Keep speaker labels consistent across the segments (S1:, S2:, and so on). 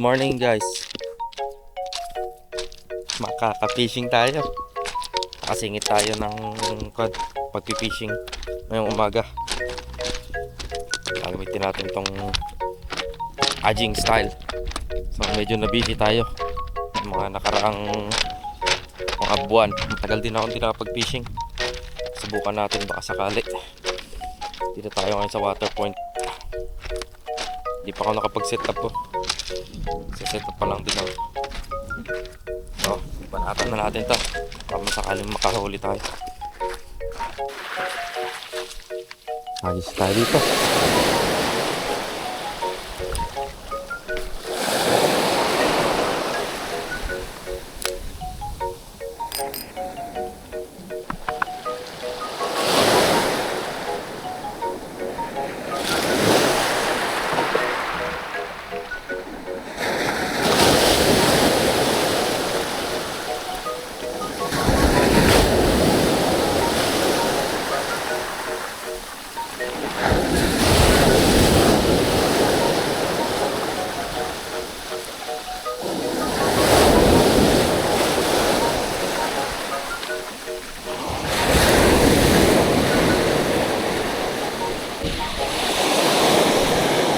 S1: Morning guys. Makaka-fishing tayo. Nakasingit tayo ng pag-fishing ngayong umaga. Gagamitin natin tong ajing style. So medyo na-busy tayo mga nakaraang mga buwan. Matagal din ako hindi nakapag-fishing. Subukan natin baka sakali. Dito tayo ngayon sa water point. Hindi pa ako nakapag-set up po. Set up pa lang din ako. So, panatan na natin to para masakaling makahuli tayo. Ayos tayo dito.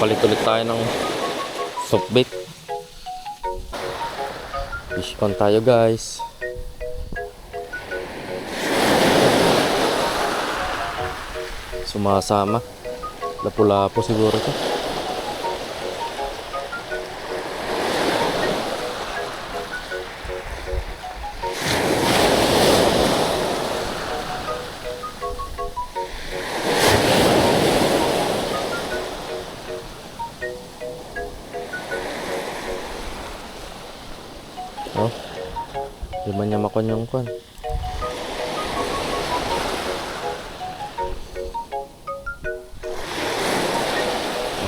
S1: Palit ulit tayo ng soft bait. Fish con tayo guys. Sumasama. Lapu-lapu siguro to. Oh, di man niya makon yung kwan.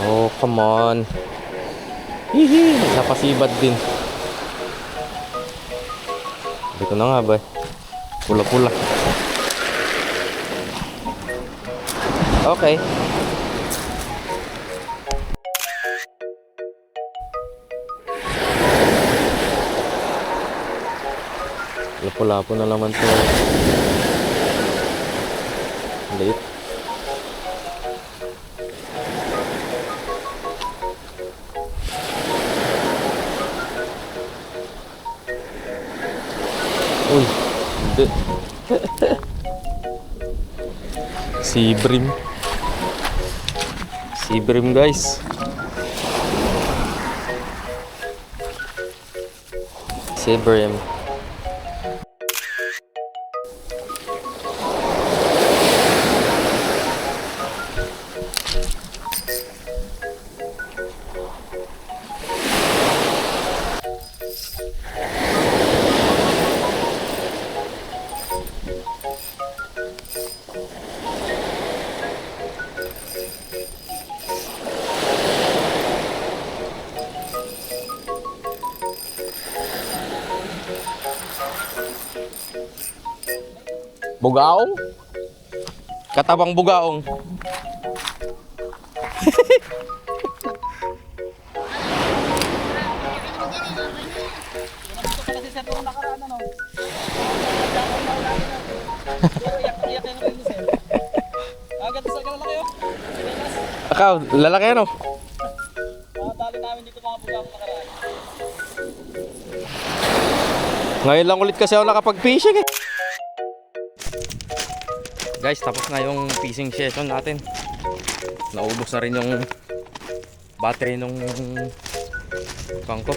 S1: Oh, come on. Hihi, napasibad din. Dito na nga ba? Pula-pula. Okay. Lapu-lapu na naman to. Late. Uy, hindi. Sea bream. Sea bream guys. Sea bream. Bugaong? Katabang bugaong. Akaw, lalaki ano?
S2: Dali namin dito mga bugaong nakaraan.
S1: Ngayon lang ulit kasi ako nakapag-fishing eh. Guys, tapos na yung fishing session natin. Naubos na rin yung battery nung bangko,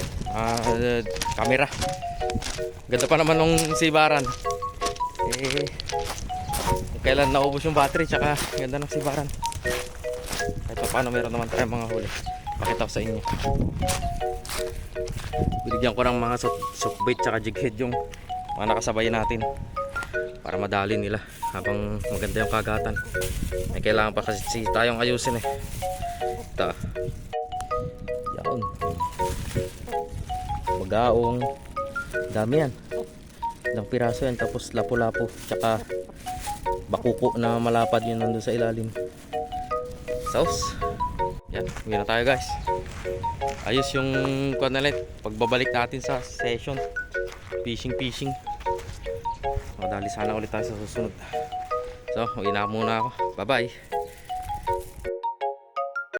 S1: camera. Ganda pa naman nung sibaran. Kailan naubos yung battery, tsaka ganda ng sibaran. Kahit pa paano meron naman tayong mga huli. Pakita ko sa inyo. Binigyan ko ng mga soft bait tsaka jig head yung mga nakasabay natin para madali nila habang maganda yung kagatan. May kailangan pa kasi tayong ayusin eh. Ito. Yan. Magaong. Dami yan. Ilang piraso yan. Tapos lapu-lapu. Tsaka bakuko na malapad yun nandun sa ilalim. Sauce. Yan. Hindi na tayo guys. ayos yung kanalit pagbabalik natin sa session fishing. Madali sana ulit tayo sa susunod. So uwi na muna ako, bye bye.